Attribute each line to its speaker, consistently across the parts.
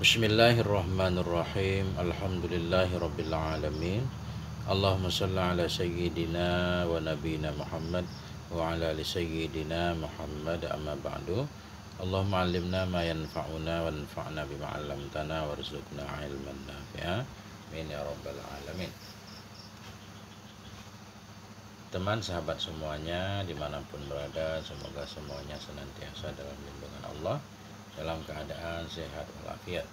Speaker 1: Bismillahirrahmanirrahim. Alhamdulillahirabbil alamin. Allahumma shalli ala sayyidina wa nabiyina Muhammad wa ala ali sayyidina Muhammad, amma ba'du. Allahumma 'allimna ma yanfa'una wanfa'na bima 'allamtana warzuqna 'ilman nafi'a. Amin ya rabbal alamin. Teman sahabat semuanya dimanapun berada, semoga semuanya senantiasa dalam lindungan Allah, dalam keadaan sehat walafiat.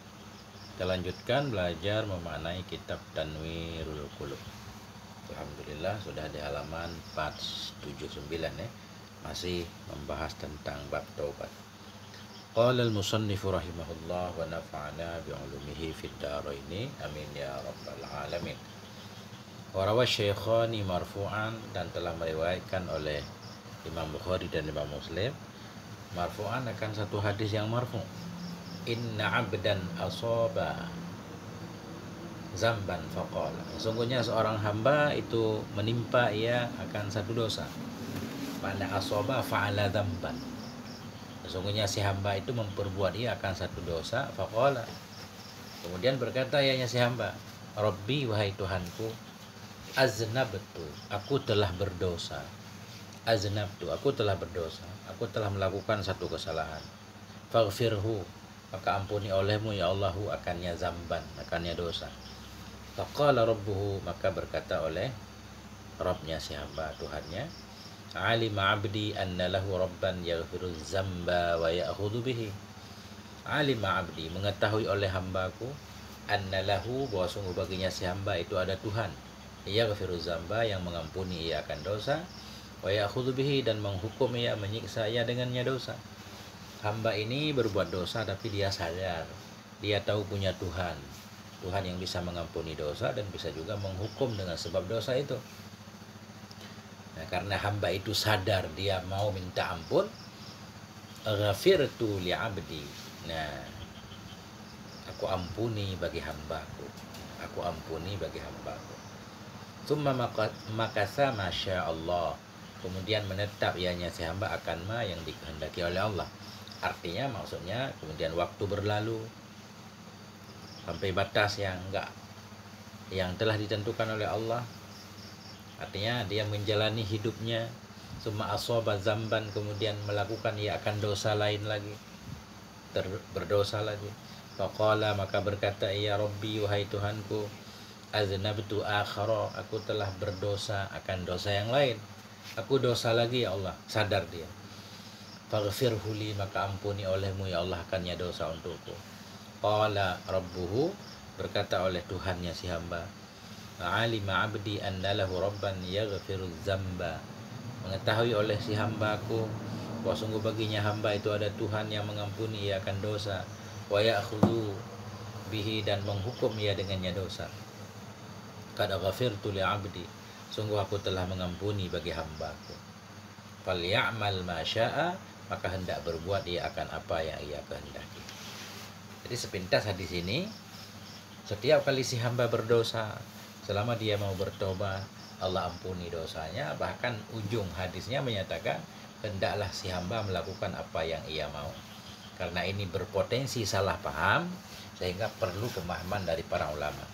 Speaker 1: Kita lanjutkan belajar memaknai kitab Tanwirul Qulub. Alhamdulillah sudah di halaman 479 ya. Masih membahas tentang bab taubat. Qala al-musannifu rahimahullah wa nafa'ana bi'ulumihi fid dharaini. Amin ya rabbal alamin. Wa rawa Syaikhani marfu'an, dan telah meriwayatkan oleh Imam Bukhari dan Imam Muslim marfu'an akan satu hadis yang marfu'. Inna abdan asaba zamban faqala, sesungguhnya seorang hamba itu menimpa ia akan satu dosa. Pada asaba fa'ala zamban, sesungguhnya si hamba itu memperbuat ia akan satu dosa. Faqala, kemudian berkata ianya si hamba, Rabbi, wahai Tuhanku, aznabtu, aku telah berdosa. Aznabtu, aku telah berdosa, aku telah melakukan satu kesalahan. Faghfirhu, maka ampuni olehmu ya Allahu akannya zamban, akannya dosa. Faqala rabbuhu, maka berkata oleh Rabbnya si hamba, Tuhannya, alima abdi anna lahu rabban yaghfiru zamba wa ya'khudhu bihi. Alima abdi, mengetahui oleh hambaku, anna lahu, bahwa sungguh baginya si hamba itu ada Tuhan, yaghfiru zamba, yang mengampuni ia akan dosa, wa ya'khudhu bihi, dan menghukum ia, menyiksa ia dengannya dosa. Hamba ini berbuat dosa tapi dia sadar, dia tahu punya Tuhan, Tuhan yang bisa mengampuni dosa dan bisa juga menghukum dengan sebab dosa itu. Nah, karena hamba itu sadar, dia mau minta ampun, ghafirtu li abdi, nah, aku ampuni bagi hambaku, aku ampuni bagi hambaku. Tsumma makasa masya Allah, kemudian menetap ianya si hamba akan ma yang dikehendaki oleh Allah. Artinya maksudnya kemudian waktu berlalu sampai batas yang telah ditentukan oleh Allah. Artinya dia menjalani hidupnya, summa asaba zamban, kemudian melakukan ia akan dosa lain lagi, berdosa lagi. Faqala, maka berkata ia, Rabbi, wahai Tuhanku, aznabtu akhara, aku telah berdosa akan dosa yang lain, aku dosa lagi ya Allah, sadar dia. Faghfirhu li, maka ampuni olehmu ya Allah akannya dosa untukku. Qala rabbuhu, berkata oleh Tuhannya si hamba, alima abdi anna lahu rabban yaghfiru zamba, mengetahui oleh si hambaku bahwa sungguh baginya hamba itu ada Tuhan yang mengampuni ia akan dosa, wa ya'khudhu bihi, dan menghukum ia dengannya dosa. Qad ghafirtu li abdi, sungguh aku telah mengampuni bagi hambaku. Falya'mal ma syaa, maka hendak berbuat ia akan apa yang ia kehendaki. Jadi sepintas hadis ini, setiap kali si hamba berdosa, selama dia mau bertobat, Allah ampuni dosanya. Bahkan ujung hadisnya menyatakan hendaklah si hamba melakukan apa yang ia mau. Karena ini berpotensi salah paham, sehingga perlu pemahaman dari para ulama.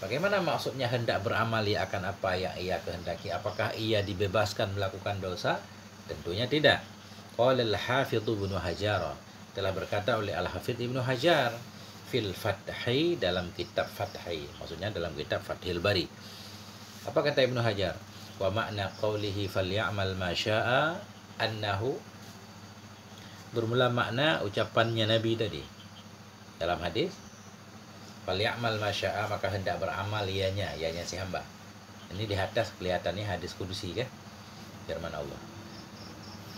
Speaker 1: Bagaimana maksudnya hendak beramal ia akan apa yang ia kehendaki? Apakah ia dibebaskan melakukan dosa? Tentunya tidak. Qala al-Hafidz Ibnu Hajar, telah berkata oleh Al-Hafidz Ibnu Hajar fil Fathi, dalam kitab Fathi, maksudnya dalam kitab Fathil Bari. Apa kata Ibnu Hajar? Wa makna qawlihi falyamal ma syaa annahu, bermula makna ucapannya Nabi tadi dalam hadis, falyamal ma syaa, maka hendak beramal ianya si hamba. Ini di atas kelihatannya hadis kudusi kan, firman Allah.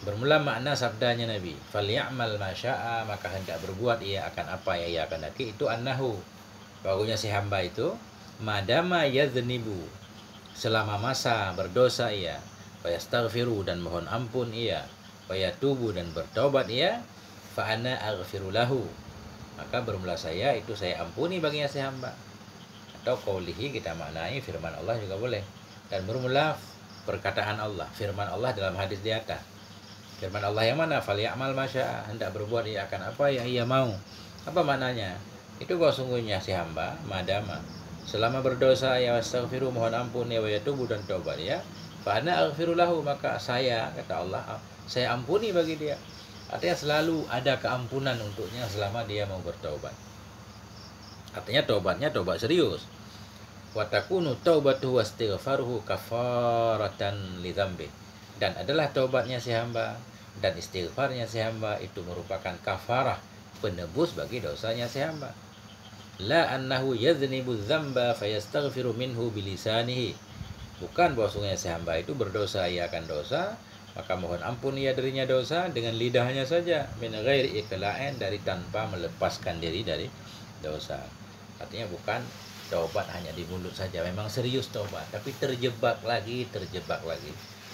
Speaker 1: Bermula makna sabdanya Nabi, falyamal ma syaa, maka hendak berbuat ia akan apa yang ia kehendaki, itu annahu, bahwanya si hamba itu, madama yadznibu, selama masa berdosa ia, wa yastaghfiru, dan mohon ampun ia, wa yatubu, dan bertobat ia, fa ana aghfiru lahu, maka bermula saya itu saya ampuni baginya si hamba. Atau qaulihi, kita maknai firman Allah juga boleh. Dan bermula perkataan Allah, firman Allah dalam hadis di atas. Firman Allah yang mana? Falyamal ma syaa, hendak berbuat ia akan apa yang ia mau. Apa maknanya? Itu bahwa sungguhnya si hamba madama selama berdosa ya wastaghfiru, mohon ampun ya, wa yatubu, dan taubat ya, fa ana aghfiru lahu, maka saya, kata Allah, saya ampuni bagi dia. Artinya selalu ada keampunan untuknya selama dia mau bertaubat. Artinya taubatnya taubat serius. Wa takunu taubatuhu wastighfaruhu kafaratan li dzambi. Dan adalah taubatnya si hamba dan istighfarnya si hamba itu merupakan kafarah, penebus bagi dosanya si hamba. La annahu yadhnibu dzamba fayastaghfiru minhu bilisanihi. Bukan bahwa sungguhnya si hamba itu berdosa, ia akan dosa, maka mohon ampun ia darinya dosa dengan lidahnya saja, min ghairi iqla'in, dari tanpa melepaskan diri dari dosa. Artinya bukan taubat hanya di mulut saja, memang serius taubat, tapi terjebak lagi,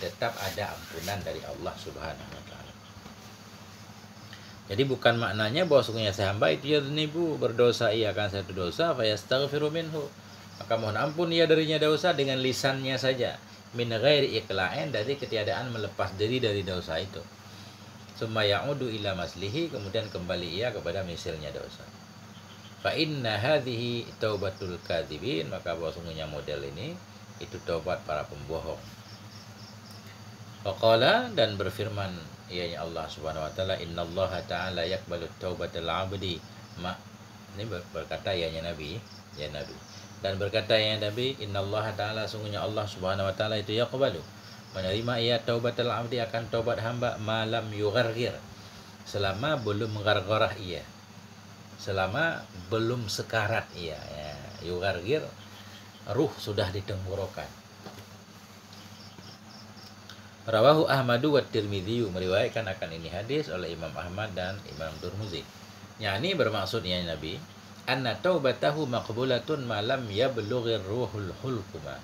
Speaker 1: tetap ada ampunan dari Allah Subhanahu wa taala. Jadi bukan maknanya bahwa sungguhnya si hamba itu yadhnibu, berdosa ia akan satu dosa, fayastaghfiru minhu, maka mohon ampun ia darinya dosa dengan lisannya saja, min ghairi iqla'in, dari ketiadaan melepas diri dari dosa itu. Summa ya'udu ila maslihi, kemudian kembali ia kepada misilnya dosa. Fa inna hadhihi taubatul kadzibin, maka bahwa sungguhnya model ini itu taubat para pembohong. Waqala, dan berfirman ianya Allah Subhanahu wa taala, innallaha ta'ala yaqbalu taubatal 'abdi ma, ini berkata ianya Nabi, ya Nabi, dan berkata ya Nabi, innallaha ta'ala, sungguhnya Allah Subhanahu wa taala itu yaqbalu, menerima ia taubatal 'abdi, akan taubat hamba, malam yughargir, selama belum gargarah ia, selama belum sekarat ia, ya. Yughargir, ruh sudah di tenggorokan. Rawahu Ahmadu wa Tirmidzi, meriwayatkan akan ini hadis oleh Imam Ahmad dan Imam Tirmidzi. Yani bermaksudnya Nabi, anna taubatahu maqbulatun malam yablughir ruhul hulquma.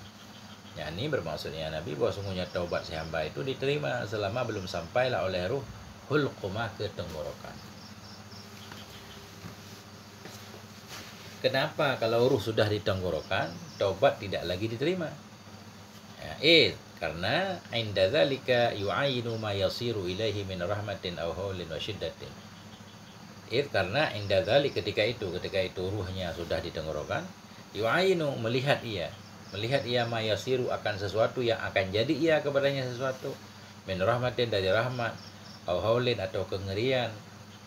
Speaker 1: Yani bermaksudnya Nabi bahwa sungguhnya taubat si hamba itu diterima selama belum sampailah oleh ruh hulquma ke tenggorokan. Kenapa kalau ruh sudah di tenggorokan, taubat tidak lagi diterima? Ya, karena inda dzalika yu'ayinu ma yasiru ilaihi min rahmatin aw haulin wa syiddatin. Karena inda dzalik, ketika itu ruhnya sudah di tenggorokan, yu'ayinu, melihat ia ma yasiru, akan sesuatu yang akan jadi ia kepadanya sesuatu, min rahmatin, dari rahmat, aw haulin, atau kengerian,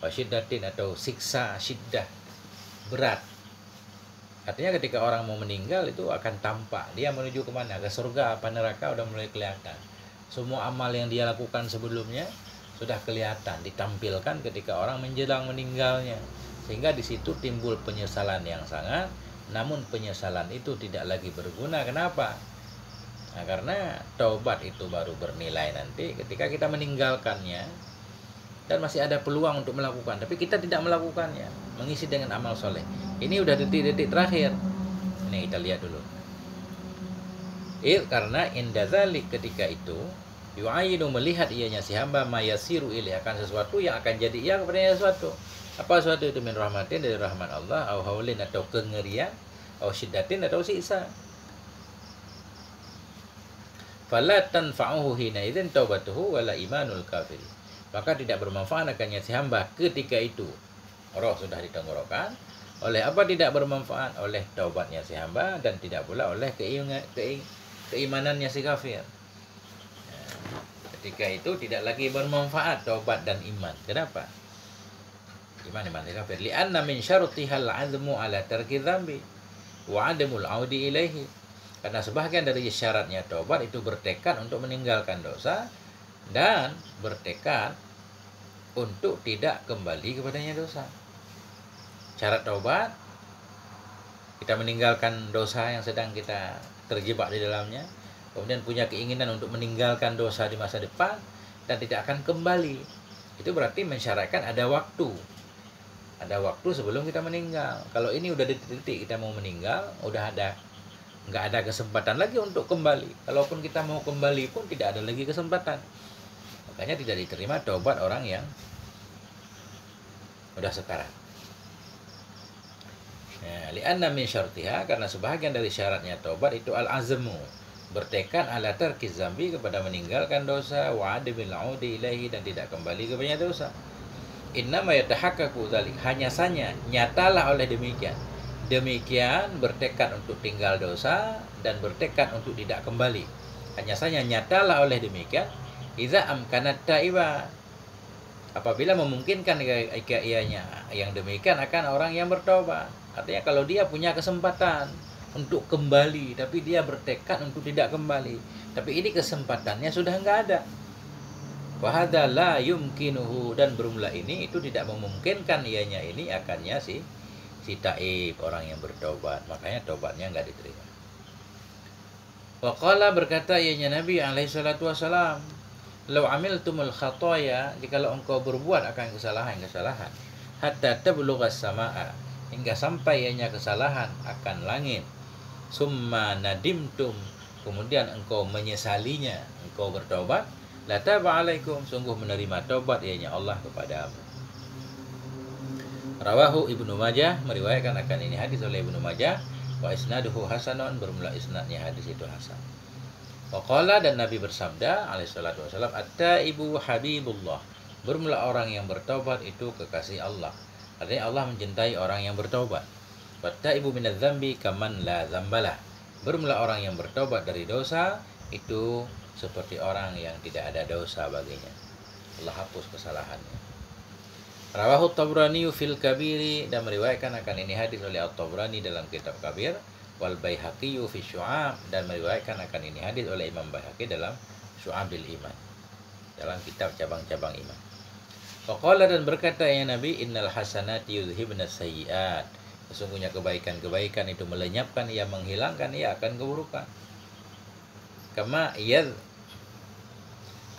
Speaker 1: wa syiddatin, atau siksa, syiddah, berat. Artinya ketika orang mau meninggal itu akan tampak dia menuju kemana, ke surga apa neraka, udah mulai kelihatan. Semua amal yang dia lakukan sebelumnya sudah kelihatan, ditampilkan ketika orang menjelang meninggalnya, sehingga di situ timbul penyesalan yang sangat. Namun penyesalan itu tidak lagi berguna. Kenapa? Nah, karena taubat itu baru bernilai nanti ketika kita meninggalkannya dan masih ada peluang untuk melakukan, tapi kita tidak melakukannya, mengisi dengan amal soleh. Ini udah detik-detik terakhir. Ini kita lihat dulu. Karena inda dzalik, ketika itu yu'ayinu, melihat ianya si hamba, mayasiru ilaih, akan sesuatu yang akan jadi ia kepadanya sesuatu. Apa sesuatu itu? Min rahmatin, dari rahmat Allah, au haulin, atau kengerian, au syiddatin, atau siksa. Fala tanfa'uhu hina idzin taubatuhu wala imanul kafir. Maka tidak bermanfaat akannya si hamba ketika itu roh sudah di tenggorokan. Oleh apa tidak bermanfaat? Oleh taubatnya si hamba, dan tidak pula oleh keimanannya si kafir. Ketika itu tidak lagi bermanfaat taubat dan iman. Kenapa? Iman si kafir. Li'anna min syarutihal azmu ala tarki dzambi wa adamul audi ilaihi. Karena sebagian dari syaratnya taubat itu bertekad untuk meninggalkan dosa dan bertekad untuk tidak kembali kepadanya dosa. Syarat taubat, kita meninggalkan dosa yang sedang kita terjebak di dalamnya, kemudian punya keinginan untuk meninggalkan dosa di masa depan dan tidak akan kembali. Itu berarti mensyaratkan ada waktu. Ada waktu sebelum kita meninggal. Kalau ini udah di titik kita mau meninggal, nggak ada kesempatan lagi untuk kembali. Kalaupun kita mau kembali pun tidak ada lagi kesempatan. Makanya tidak diterima taubat orang yang udah sekarat. Li'anna min syartiha, karena sebahagian dari syaratnya taubat itu al-azmu, bertekad ala tarki dzambi, kepada meninggalkan dosa, wa adamil audi ilaihi, dan tidak kembali kepadanya dosa. Innama yatahaqqaqu dzalik, hanya saja nyatalah oleh demikian. Demikian bertekad untuk tinggal dosa dan bertekad untuk tidak kembali. Hanya saja nyatalah oleh demikian idza amkanat taiba, apabila memungkinkan ianya yang demikian akan orang yang bertobat. Artinya kalau dia punya kesempatan untuk kembali tapi dia bertekad untuk tidak kembali, tapi ini kesempatannya sudah enggak ada. Wahada la yumkinuhu, dan bermula ini itu tidak memungkinkan ianya ini akannya si taib, orang yang bertobat, makanya tobatnya enggak diterima. Waqala, berkata ianya Nabi alaihi salatu wasalam, "Lau amiltumul khataya, jikalau engkau berbuat akan kesalahan-kesalahan, hatta tablughas samaa, hingga sampai ianya kesalahan akan langit, summa nadimtum, kemudian engkau menyesalinya, engkau bertobat, la taba alaikum, sungguh menerima tobat ianya Allah kepadamu." Rawahu Ibnu Majah, meriwayatkan akan ini hadis oleh Ibnu Majah, wa isnaduhu hasanun, bermula isnadnya hadis itu hasan. Waqala, dan Nabi bersabda alaihi salatu wasallam, at-taibu habibullah, bermula orang yang bertobat itu kekasih Allah. Artinya Allah mencintai orang yang bertobat. Wat-taibu minadz-dzambi kaman la dzambalah, bermula orang yang bertobat dari dosa itu seperti orang yang tidak ada dosa baginya, Allah hapus kesalahannya. Rawahu Tabrani fil Kabiri, dan meriwayatkan akan ini hadis oleh At-Tabrani dalam kitab Kabir, wal Baihaqi fi Syu'ab, dan meriwayatkan akan ini hadis oleh Imam Baihaqi dalam Syu'abil Iman, dalam kitab cabang-cabang iman. Faqala, dan berkata ya Nabi, innal hasanati yudhibna sayyi'at, sesungguhnya kebaikan-kebaikan itu melenyapkan, ia menghilangkan ia akan keburukan.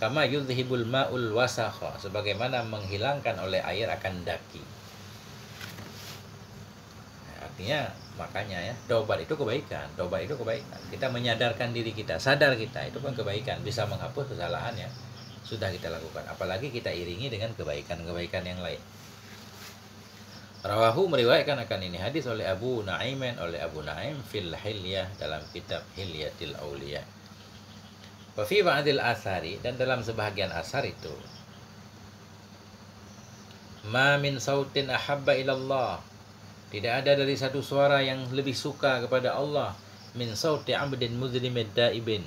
Speaker 1: Kama yudhibul ma'ul wasakha, sebagaimana menghilangkan oleh air akan daki. Artinya makanya ya, tobat itu kebaikan, tobat itu kebaikan. Kita menyadarkan diri kita, sadar kita, itu pun kebaikan, bisa menghapus kesalahan yang sudah kita lakukan. Apalagi kita iringi dengan kebaikan-kebaikan yang lain. Rawahu, meriwayatkan akan ini hadis oleh Abu Naim fil Hilyah, dalam kitab Hilyatil Auliya. Wa fi ba'dil asari, dan dalam sebahagian asar itu, ma min sautin ahabba ilallah, tidak ada dari satu suara yang lebih suka kepada Allah, min sauti abdin muzlimid daibin,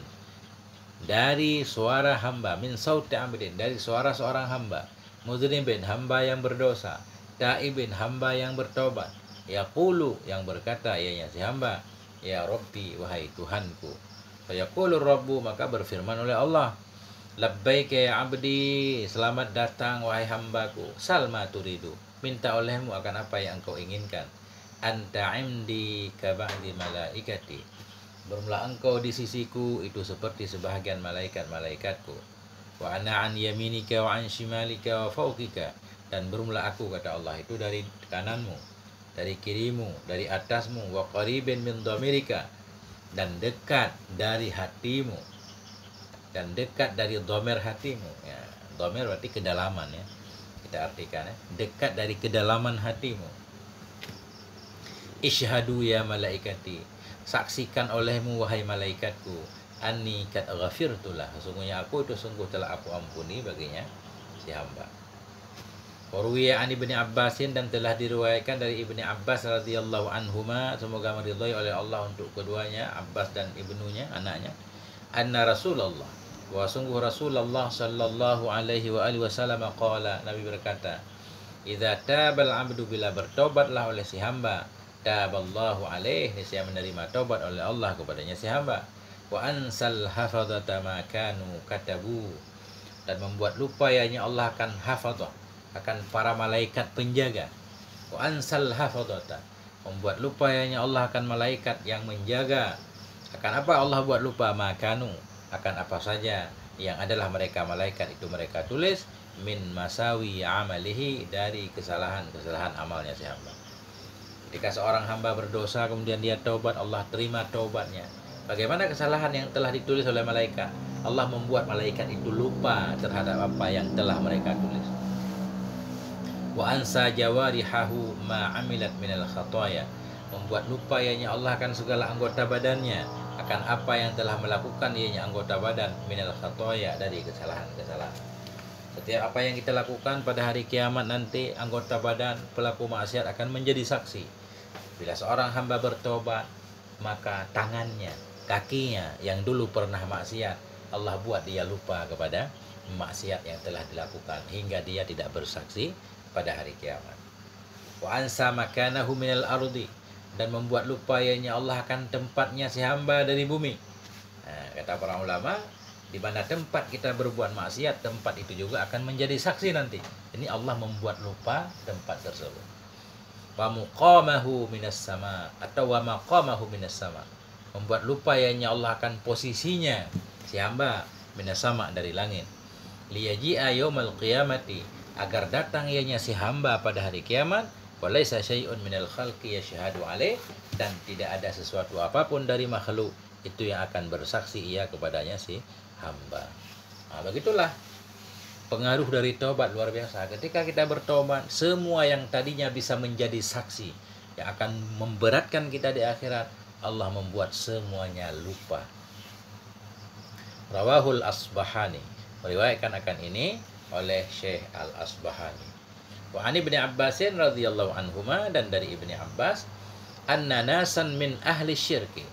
Speaker 1: dari suara hamba, min sauti abdin, dari suara seorang hamba, muzlimin, hamba yang berdosa, daibin, hamba yang bertobat, yaqulu, yang berkata ianya si hamba, ya Rabbi, wahai Tuhanku. Fayaqulur Rabbu, maka berfirman oleh Allah, labbaika ya abdi, selamat datang wahai hambaku, salma turidu, minta olehmu akan apa yang engkau inginkan, anta imdi ka ba'di malaikati, bermula engkau di sisiku itu seperti sebahagian malaikat-malaikatku, wa ana an yaminika wa an shimalika wa fawqika, dan bermula aku, kata Allah, itu dari kananmu, dari kirimu, dari atasmu, wa qaribin min dhamirika, dan dekat dari hatimu, dan dekat dari dhamer hatimu ya. Dhamer berarti kedalaman ya, kita artikan ya, dekat dari kedalaman hatimu. Isyhadu ya malaikati, saksikan olehmu wahai malaikatku, anni kad ghafirtulah, sesungguhnya aku itu sungguh telah aku ampuni baginya si hamba. Warwiya an Ibni Abbasin, dan telah diriwayatkan dari Ibni Abbas radhiyallahu anhuma, semoga meridhai oleh Allah untuk keduanya, Abbas dan ibnunya, anaknya, anna Rasulullah, wa sungguh Rasulullah sallallahu alaihi wa alihi wasallam qala, Nabi berkata, idza tabal abdu, bila bertobatlah oleh si hamba, taballahu alaihi, niscaya menerima tobat oleh Allah kepadanya si hamba, wa ansal hafadzata ma kanu katabu, dan membuat lupa ianya Allah akan hafadzah, akan para malaikat penjaga. Wa ansal hafadzata, membuat lupa ianya Allah akan malaikat yang menjaga. Akan apa Allah buat lupa? Makanu, akan apa saja yang adalah mereka malaikat itu mereka tulis, min masawi amalihi, dari kesalahan-kesalahan amalnya si hamba. Ketika seorang hamba berdosa kemudian dia taubat, Allah terima taubatnya. Bagaimana kesalahan yang telah ditulis oleh malaikat? Allah membuat malaikat itu lupa terhadap apa yang telah mereka tulis. Wa ansa jawarihahu ma amilat minal khataya, membuat lupa ianya Allah akan segala anggota badannya, akan apa yang telah melakukan ianya anggota badan, minal khataya, dari kesalahan-kesalahan. Setiap apa yang kita lakukan pada hari kiamat nanti, anggota badan pelaku maksiat akan menjadi saksi. Bila seorang hamba bertobat, maka tangannya, kakinya yang dulu pernah maksiat, Allah buat dia lupa kepada maksiat yang telah dilakukan hingga dia tidak bersaksi pada hari kiamat. Wa ansa makanahu minal ardi, dan membuat lupa ianya Allah akan tempatnya si hamba dari bumi. Nah, kata para ulama, di mana tempat kita berbuat maksiat, tempat itu juga akan menjadi saksi nanti. Ini Allah membuat lupa tempat tersebut. Wa muqamahu minas sama, atau wa maqamahu minas sama, membuat lupa ianya Allah akan posisinya si hamba minas sama, dari langit. Liyaji'a yaumal qiyamati, agar datang ianya si hamba pada hari kiamat, walaisa syai'un minal khalqi yashhadu alaih, dan tidak ada sesuatu apapun dari makhluk itu yang akan bersaksi ia kepadanya si hamba. Nah, begitulah pengaruh dari tobat luar biasa. Ketika kita bertobat, semua yang tadinya bisa menjadi saksi yang akan memberatkan kita di akhirat, Allah membuat semuanya lupa. Rawahul Asbahani, meriwayatkan akan ini oleh Syekh Al-Asbahani. Wa ani Ibnu Abbasin radhiyallahu anhuma, dan dari Ibnu Abbas, anna nasan min ahli syirki,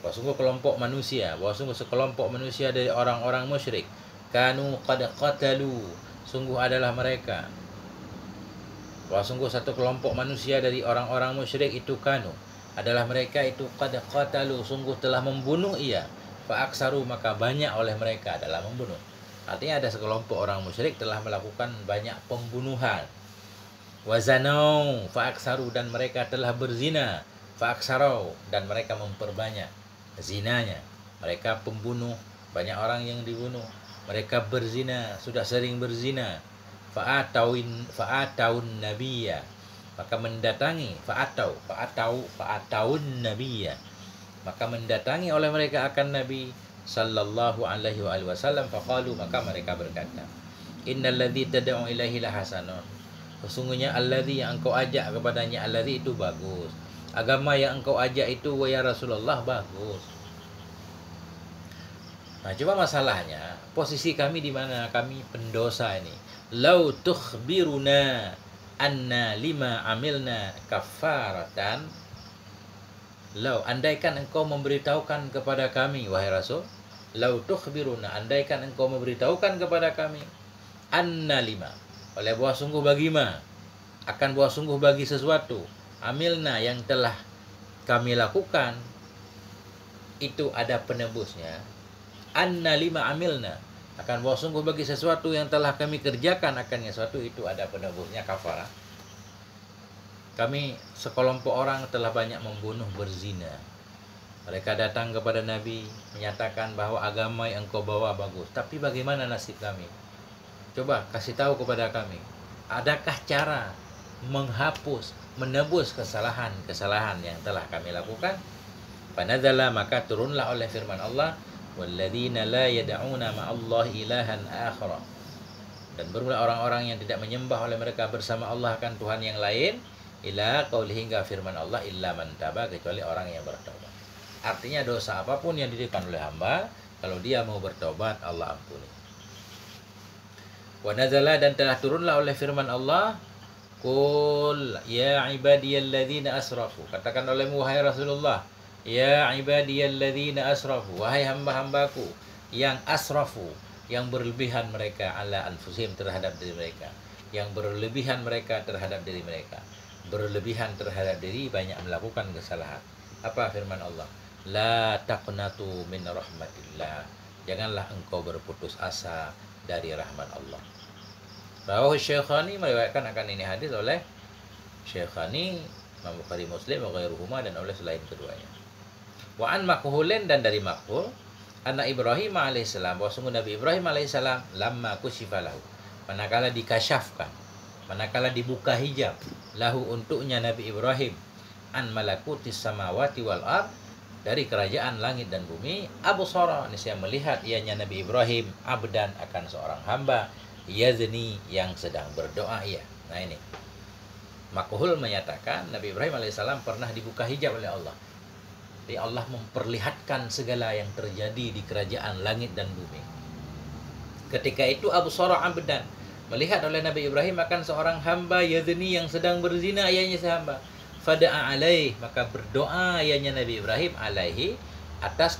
Speaker 1: bahwa sungguh kelompok manusia, bahwa sungguh sekelompok manusia dari orang-orang musyrik, kanu qad qatalu, sungguh adalah mereka, bahwa sungguh satu kelompok manusia dari orang-orang musyrik itu kanu, adalah mereka itu qad qatalu, sungguh telah membunuh ia, fa aksaru, maka banyak oleh mereka adalah membunuh. Artinya ada sekelompok orang musyrik telah melakukan banyak pembunuhan. Wazanau fa aksaru, dan mereka telah berzina, fa aksarau, dan mereka memperbanyak zinanya. Mereka pembunuh, banyak orang yang dibunuh. Mereka berzina, sudah sering berzina. Fa'ataun nabiyya, maka mendatangi, fa'ataun nabiyya, maka mendatangi oleh mereka akan Nabi sallallahu alaihi wasallam. Faqalu, maka mereka berkata, innal ladzi tad'u ilaihi lahasanun, sesungguhnya alladzi yang engkau ajak kepadanya, alladzi itu bagus, agama yang engkau ajak itu ya Rasulullah bagus. Nah, coba masalahnya posisi kami di mana? Kami pendosa ini. Lau tukhbiruna anna lima amilna kafaratan, lau, andaikan engkau memberitahukan kepada kami wahai Rasul, lau tukhbiruna, andaikan engkau memberitahukan kepada kami, anna lima, oleh bahwa sungguh bagi ma, akan bahwa sungguh bagi sesuatu, amilna yang telah kami lakukan itu ada penebusnya, anna lima amilna, akan bahwa sungguh bagi sesuatu yang telah kami kerjakan akannya sesuatu itu ada penebusnya, kafarah. Kami sekelompok orang telah banyak membunuh, berzina. Mereka datang kepada Nabi menyatakan bahwa agama yang engkau bawa bagus, tapi bagaimana nasib kami? Coba kasih tahu kepada kami, adakah cara menghapus, menebus kesalahan-kesalahan yang telah kami lakukan? Fanadzala, maka turunlah oleh firman Allah, walladzina la yad'una ma'allahi ilahan akhara, dan bermula orang-orang yang tidak menyembah oleh mereka bersama Allah akan Tuhan yang lain, ila qauli, hingga firman Allah, illa man taba, kecuali orang yang bertobat. Artinya dosa apapun yang dilakukan oleh hamba, kalau dia mau bertobat, Allah ampuni. Wa nazala, dan telah turunlah oleh firman Allah, qul ya ibadiyalladzina asrafu, katakan olehmu wahai Rasulullah, ya ibadiyalladzina asrafu, wahai hamba-hambaku yang asrafu, yang berlebihan mereka, ala anfusihim, terhadap diri mereka, yang berlebihan mereka terhadap diri mereka, berlebihan terhadap diri, banyak melakukan kesalahan. Apa firman Allah? La taqnatu min rahmatillah, janganlah engkau berputus asa dari rahmat Allah. Rawahu Syekhani, meriwayatkan akan ini hadis oleh Syekhani, Imam Bukhari, Muslim, wa ghairuhuma, dan oleh selain keduanya. Wa an Makhulin, dan dari Makhul, anna Ibrahim alaihissalam, bahwa sungguh Nabi Ibrahim alaihissalam, lamma kusyifa lahu, manakala dikasyafkan, manakala dibuka hijab, lahu untuknya Nabi Ibrahim, an malakutis samawati wal ard, dari kerajaan langit dan bumi, absara, niscaya melihat ianya Nabi Ibrahim, abdan, akan seorang hamba, yazni, yang sedang berdoa ia. Nah ini Makhul menyatakan Nabi Ibrahim alaihissalam pernah dibuka hijab oleh Allah. Jadi Allah memperlihatkan segala yang terjadi di kerajaan langit dan bumi. Ketika itu absara abdan, melihat oleh Nabi Ibrahim akan seorang hamba yazni yang sedang berzina ayahnya si hamba. Fada'a alaih, maka berdoa ayahnya Nabi Ibrahim alaihi, atas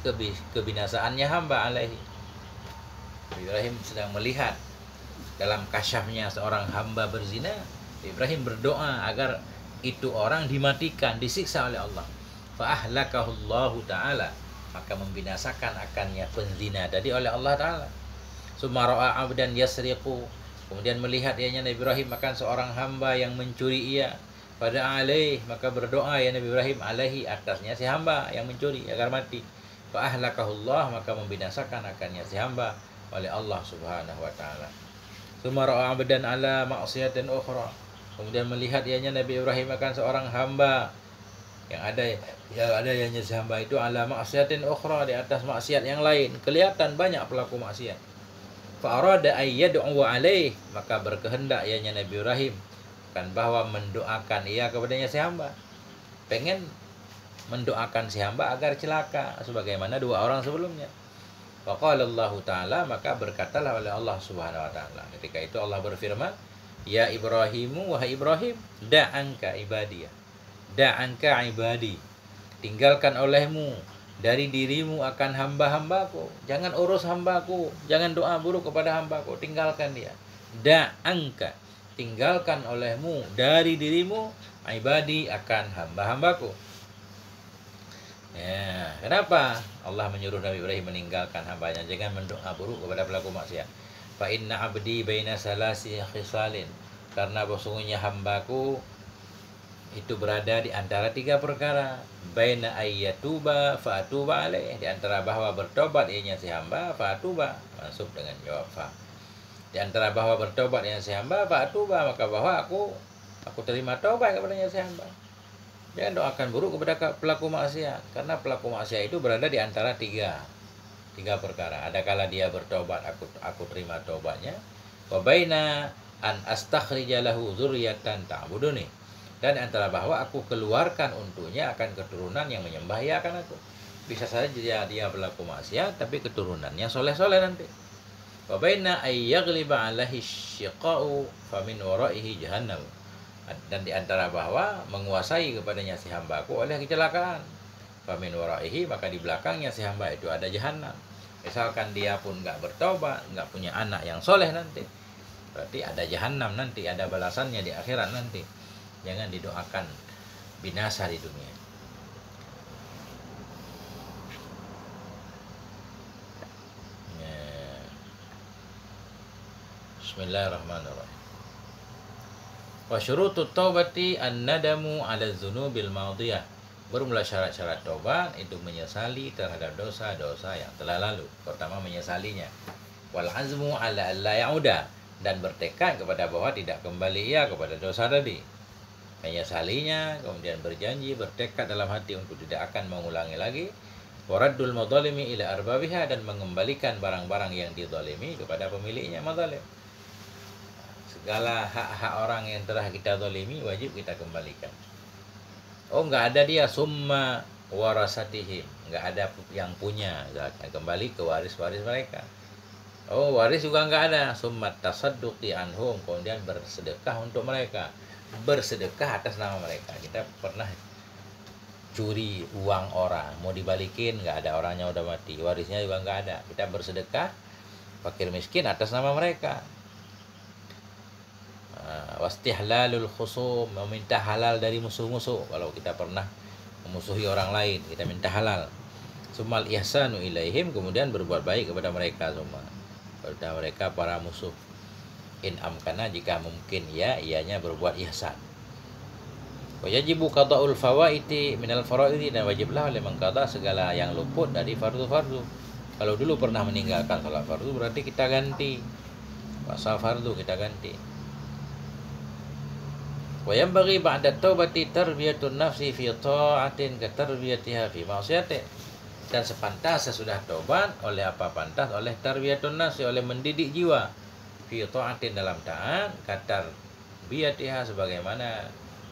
Speaker 1: kebinasaannya hamba alaihi. Nabi Ibrahim sedang melihat dalam kasyafnya seorang hamba berzina, Ibrahim berdoa agar itu orang dimatikan, disiksa oleh Allah. Fa ahlakahullahu ta'ala, maka membinasakan akannya penzina tadi oleh Allah Ta'ala. Summa ra'a 'abdan yasriqu, kemudian melihat ianya Nabi Ibrahim akan seorang hamba yang mencuri ia. Pada alaih, maka berdoa ya Nabi Ibrahim alaihi, atasnya si hamba yang mencuri agar mati. Fa ahlakahullah, maka membinasakan akannya si hamba oleh Allah Subhanahu wa taala. Summa ra'a 'abdan ala ma'siyatin ukhra, kemudian melihat ianya Nabi Ibrahim akan seorang hamba yang ada ianya si hamba itu ala ma'siyatin ukhra, di atas maksiat yang lain. Kelihatan banyak pelaku maksiat. Fa arada ay yad'u alaih, maka berkehendak ianya Nabi Ibrahim kan bahwa mendoakan ia kepadanya si hamba, pengen mendoakan si hamba agar celaka sebagaimana dua orang sebelumnya. Faqala Allah Ta'ala, maka berkatalah oleh Allah Subhanahu wa taala ketika itu Allah berfirman, ya Ibrahimu, wahai Ibrahim, da'anka ibadiyah, da'anka ibadi, tinggalkan olehmu dari dirimu akan hamba-hambaku, jangan urus hambaku, jangan doa buruk kepada hambaku, tinggalkan dia. Da'anka, tinggalkan olehmu dari dirimu, ibadi, akan hamba-hambaku. Ya, kenapa Allah menyuruh Nabi Ibrahim meninggalkan hambanya, jangan mendoa buruk kepada pelaku maksiat? Fa inna abdi baina salasi khisalin, karena sesungguhnya hambaku itu berada di antara tiga perkara. Baina ayyatuba fa atuba alaih, di antara bahwa bertobat ianya si hamba, fa atuba, masuk dengan jawab fa. Di antara bahwa bertobat yang si hamba, fa atuba, maka bahwa aku terima tobat kepadanya si hamba. Jangan doakan buruk kepada pelaku maksiat, karena pelaku maksiat itu berada di antara tiga perkara. Ada kala dia bertobat, aku terima tobatnya. Wa baina an astakhrija lahu dzurriyyatan ta'buduni, dan antara bahwa aku keluarkan untuknya akan keturunan yang menyembah ia akan aku. Bisa saja dia pelaku maksiat tapi keturunannya soleh-soleh nanti. Wa baina ay yaghliba 'alaihi syiqa'u fa min wara'ihi jahannam, dan di antara bahwa menguasai kepadanya si hambaku oleh kecelakaan. Fa min wara'ihi, maka di belakangnya si hamba itu ada jahanam. Misalkan dia pun enggak bertobat, enggak punya anak yang soleh nanti, berarti ada jahanam nanti, ada balasannya di akhirat nanti. Jangan didoakan binasa di dunia. Bismillahirrahmanirrahim. Wa syurutut taubati an-nadamu 'ala dzunubil madiyah. Bermula syarat-syarat taubat itu menyesali terhadap dosa-dosa yang telah lalu. Pertama menyesalinya. Wal azmu 'ala alla ya'uda, dan bertekad kepada bahwa tidak kembali ia kepada dosa tadi. Menyesalinya, kemudian berjanji, bertekad dalam hati untuk tidak akan mengulangi lagi. Waraddul madzalimi ila arbabiha, dan mengembalikan barang-barang yang dizalimi kepada pemiliknya madzalim. Segala hak-hak orang yang telah kita zalimi wajib kita kembalikan. Oh, enggak ada dia, summa warasatihim, enggak ada yang punya, kembali ke waris-waris mereka. Oh, waris juga enggak ada, summa tasadduqi anhum, kemudian bersedekah untuk mereka, bersedekah atas nama mereka. Kita pernah curi uang orang, mau dibalikin enggak ada, orangnya udah mati, warisnya juga enggak ada, kita bersedekah fakir miskin atas nama mereka. Wastihlalul khusum, meminta halal dari musuh-musuh. Kalau kita pernah memusuhi orang lain, kita minta halal. Sumal ihsanu ilaihim, kemudian berbuat baik kepada mereka semua, kepada mereka para musuh. In amkana, jika mungkin ya ianya berbuat ihsan. Wa yajibu qada'ul fawaiti minal faraidi, dan wajiblah oleh mengqada segala yang luput dari fardu-fardu. Kalau dulu pernah meninggalkan salat fardu, berarti kita ganti. Puasa fardu kita ganti. Wa yanbaghi ba'da taubati tarbiyatun nafsi fi ta'atin ka tarbiyatiha fi ma'siyatin, dan sepantas sesudah taubat, oleh apa pantas, oleh tarbiyatun nafsi, oleh mendidik jiwa, fi ta'atin, dalam taat, ka tarbiyatiha, sebagaimana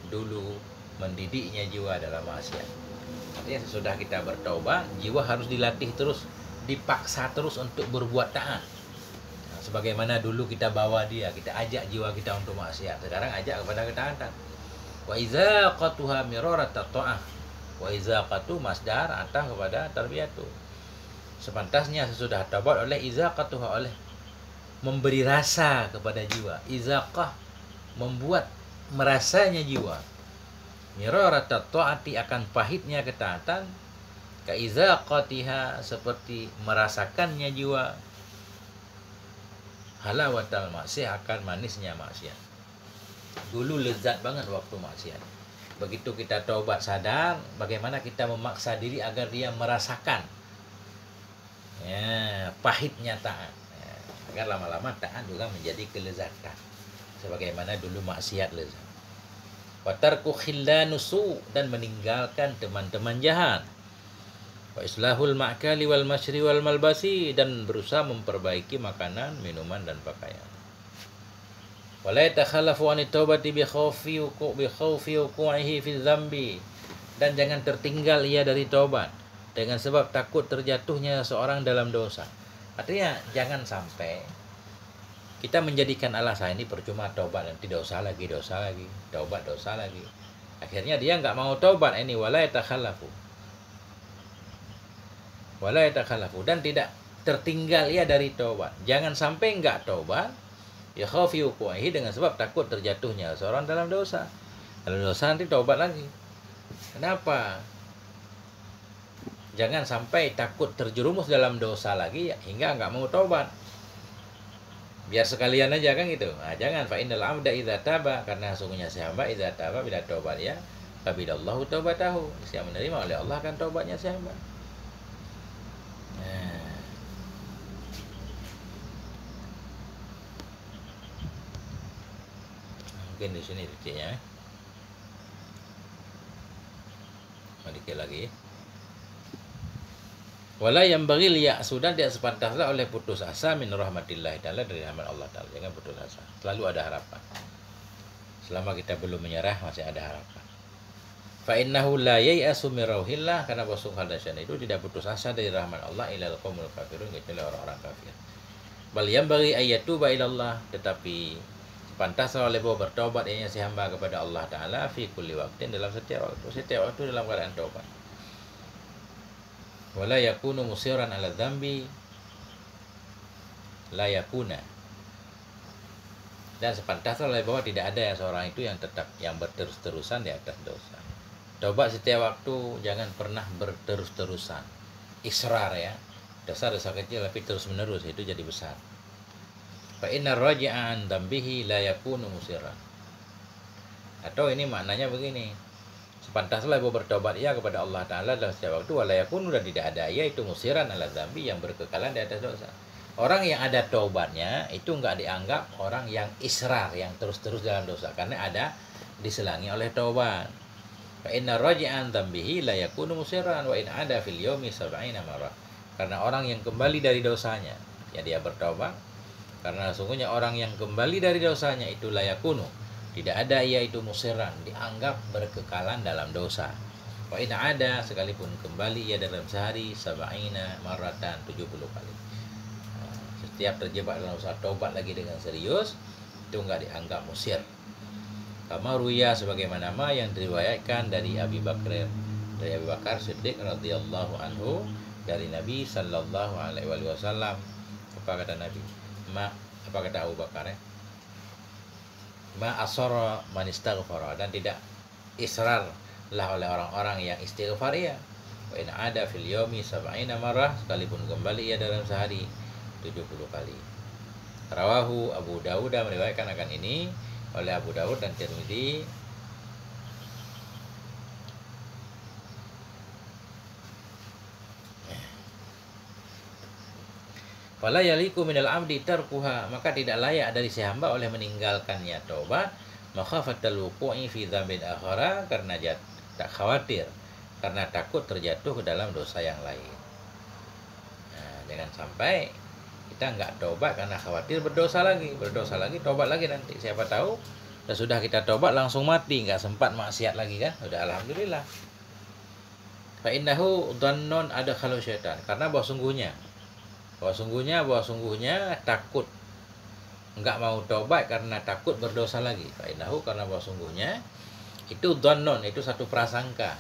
Speaker 1: dulu mendidiknya jiwa dalam maksiat. Artinya sesudah kita bertaubat, jiwa harus dilatih terus, dipaksa terus untuk berbuat taat. Sebagaimana dulu kita bawa dia, kita ajak jiwa kita untuk maksiat, sekarang ajak kepada ketaatan. Wa izaqatuha mirarat ta'ah. Wa izaqatu masdar atah kepada tarbiyatu. Sepantasnya sesudah taubat oleh izaqatuha, oleh memberi rasa kepada jiwa. Izaqah, membuat merasanya jiwa. Mirarat ta'ati, akan pahitnya ketaatan. Ka izaqatiha, seperti merasakannya jiwa. Halawatal maksiat, akan manisnya maksiat. Dulu lezat banget waktu maksiat. Begitu kita taubat sadar, bagaimana kita memaksa diri agar dia merasakan pahitnya taat, agar lama-lama taat juga menjadi kelezatan sebagaimana dulu maksiat lezat. Wa tarku khillanusu, dan meninggalkan teman-teman jahat. Wa islahul ma'kali wal masyri wal malbasi, dan berusaha memperbaiki makanan, minuman, dan pakaian. Wa la yatakhallafu an taubati bi khawfi wuqu'ihi fi dzambi, dan jangan tertinggal ia dari taubat dengan sebab takut terjatuhnya seorang dalam dosa. Artinya jangan sampai kita menjadikan alasan ini percuma taubat, nanti dosa lagi, taubat dosa lagi. Akhirnya dia nggak mau taubat. Ini wala yatakhallafu, dan tidak tertinggal ia dari taubat. Jangan sampai nggak taubat, ya khaufi wuqu'ihi, dengan sebab takut terjatuhnya seorang dalam dosa. Kalau dosa nanti taubat lagi. Kenapa? Jangan sampai takut terjerumus dalam dosa lagi hingga nggak mau taubat. Biar sekalian aja kan gitu. Nah, jangan, fa innal 'abda idza taba, karena sungguhnya si hamba idza taba, bila taubat ya, qabilallahu taubatahu, siapa menerima oleh Allah kan taubatnya si hamba. Mungkin di sini titiknya. Sedikit lagi. Wala yang bagi liya, sudah tidak sepantasnya oleh putus asa min rahmatillah ta'ala, dari rahmat Allah ta'ala. Jangan putus asa, selalu ada harapan. Selama kita belum menyerah, masih ada harapan. Fa innahu la yai'asu min rauhillah, karena bosuk hadasan itu tidak putus asa dari rahmat Allah ilal qaumul kafirun, kecuali orang-orang kafir. Bal yang bagi ayatuba ilallah, tetapi pantaslah oleh bahwa bertaubat ianya si hamba kepada Allah Ta'ala fi kulli waktin, dalam setiap waktu dalam keadaan taubat. Wala yakunu musiran ala dzambi, la yakuna, dan sepantasnya oleh bahwa tidak ada seorang itu yang tetap yang berterus-terusan di atas dosa. Taubat setiap waktu, jangan pernah berterus-terusan. Israr ya, dosa kecil tapi terus menerus itu jadi besar. Fa inna raji'a an dzambihi la yakunu musiran. Atau ini maknanya begini, sepantaslah bahwa bertobat ia kepada Allah Ta'ala dalam setiap waktu, wala yakunu, dan tidak ada ia itu musiran ala dzambi, yang berkekalan di atas dosa. Orang yang ada taubatnya itu enggak dianggap orang yang israr, yang terus-terus dalam dosa, karena ada diselangi oleh taubat. Fa inna raji'a an dzambihi la yakunu musiran wa in ada fil yaumi 70 marrah. Karena orang yang kembali dari dosanya, ya dia bertobat. Karena sungguhnya orang yang kembali dari dosanya itu layakunu, tidak ada ia itu musiran, dianggap berkekalan dalam dosa. Wa in ada, sekalipun kembali ia dalam sehari 70 maratan, 70 kali. Setiap terjebak dalam dosa taubat lagi dengan serius, itu enggak dianggap musir. Kama ruya, sebagaimana yang diriwayatkan dari Abi Bakar Siddiq radhiyallahu anhu, dari Nabi sallallahu alaihi wasallam. Apa kata Nabi? Apa kata Abu Bakar ya? Ma asara man istaghfara, dan tidak israr lah oleh orang-orang yang istighfar ya. Wa in ada fil yaumi 70 marrah, sekalipun kembali ia dalam sehari 70 kali. Rawahu Abu Dawud, meriwayatkan akan ini oleh Abu Dawud dan Tirmidzi. Fala yaliku minal abdi tarkuha, maka tidak layak dari si hamba oleh meninggalkannya taubat, makhafatal wuqu'i fi dzambin akhara, karena tak khawatir, karena takut terjatuh ke dalam dosa yang lain. Nah, jangan sampai kita enggak taubat karena khawatir berdosa lagi, taubat lagi nanti. Siapa tahu sudah kita taubat langsung mati, enggak sempat maksiat lagi kan? Udah alhamdulillah. Fa innahu dhannun adkhalu syaitan, karena bahwa sungguhnya takut enggak mau tobat karena takut berdosa lagi. Fa innahu, karena bahwa sungguhnya itu dhannun, itu satu prasangka.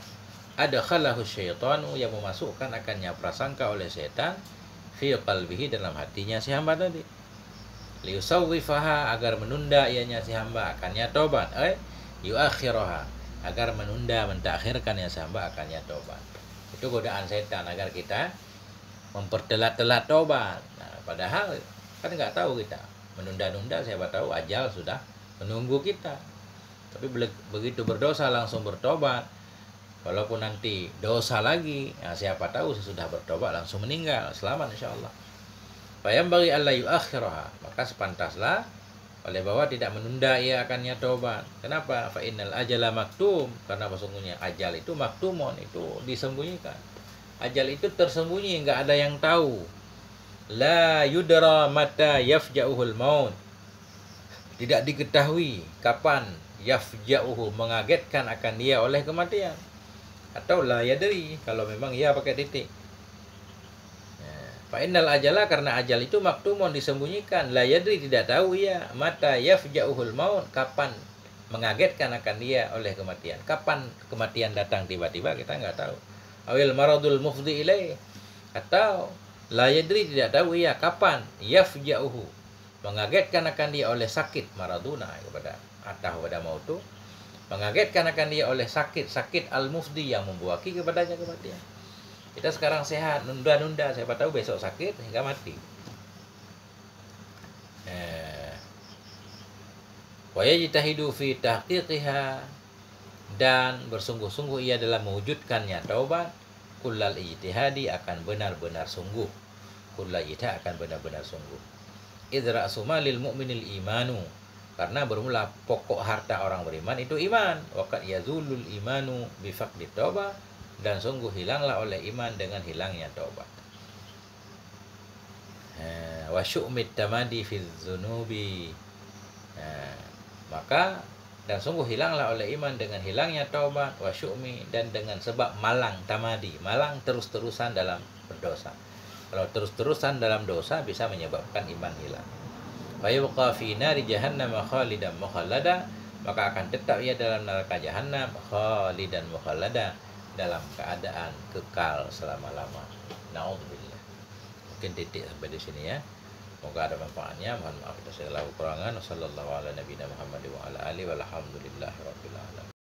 Speaker 1: Ada khalahu syaitanu, yang memasukkan akannya prasangka oleh setan fi qalbihi, dalam hatinya si hamba tadi. Liusawwifaha, agar menunda ianya si hamba akannya tobat. Yuakhiraha, agar menunda, mentakhirkan ya si hamba akannya tobat. Itu godaan setan agar kita mempertelat-telat tobat. Nah, padahal kan nggak tahu kita menunda-nunda, siapa tahu ajal sudah menunggu kita. Tapi begitu berdosa langsung bertobat, walaupun nanti dosa lagi, nah siapa tahu sesudah bertobat langsung meninggal, selamat insya Allah. Fayambaghi alla yuakhiraha, maka sepantaslah oleh bahwa tidak menunda ia akannya tobat. Kenapa? Fa innal ajala maktum, karena sesungguhnya ajal itu maktumun, itu disembunyikan. Ajal itu tersembunyi, nggak ada yang tahu. La yudra mata yafja'uhul maut, tidak diketahui kapan yafja'uhu, mengagetkan akan dia oleh kematian. Atau la yadri, kalau memang ia pakai titik. Fa innal ajala, karena ajal itu maktumun, disembunyikan. La yadri, tidak tahu ia. Mata yafja'uhul maut, kapan mengagetkan akan dia oleh kematian. Kapan kematian datang tiba-tiba, kita nggak tahu. Awil maradul mufdi ilaih, atau la yadri, tidak tahu ia kapan yafja'uhu, mengagetkan akan dia oleh sakit, maraduna kepada atau pada mautu, mengagetkan akan dia oleh sakit al-mufdi, yang membuaki kepadanya kematian. Kita sekarang sehat, nunda-nunda, siapa tahu besok sakit hingga mati. Wa yajtahidu fi tahqiqiha, dan bersungguh-sungguh ia dalam mewujudkannya taubat. Kullal ijtihadi, akan benar-benar sungguh. Kullal ijtihad, akan benar-benar sungguh. Idra sumalil mu'minil imanu, karena bermula pokok harta orang beriman itu iman. Waqad yazulul imanu bifaqdi taubah, dan sungguh hilanglah oleh iman dengan hilangnya taubat. Wa syu'mit tamadi fil dzunubi, maka dan sungguh hilanglah oleh iman dengan hilangnya taubat. Wa syu'mi, dan dengan sebab malang tamadi, malang terus-terusan dalam berdosa. Kalau terus-terusan dalam dosa bisa menyebabkan iman hilang. Wa yabqa fi nari jahannam khalidan mukhallada, maka akan tetap ia dalam neraka jahanam khalidan mukhallada, dalam keadaan kekal selama-lama. Naudzubillah. Mungkin titik sampai di sini ya. Semoga ada manfaatnya. Mohon maaf atas segala kekurangan. Wassallallahu ala nabiyina Muhammad wa ala alihi walhamdulillahi rabbil alamin.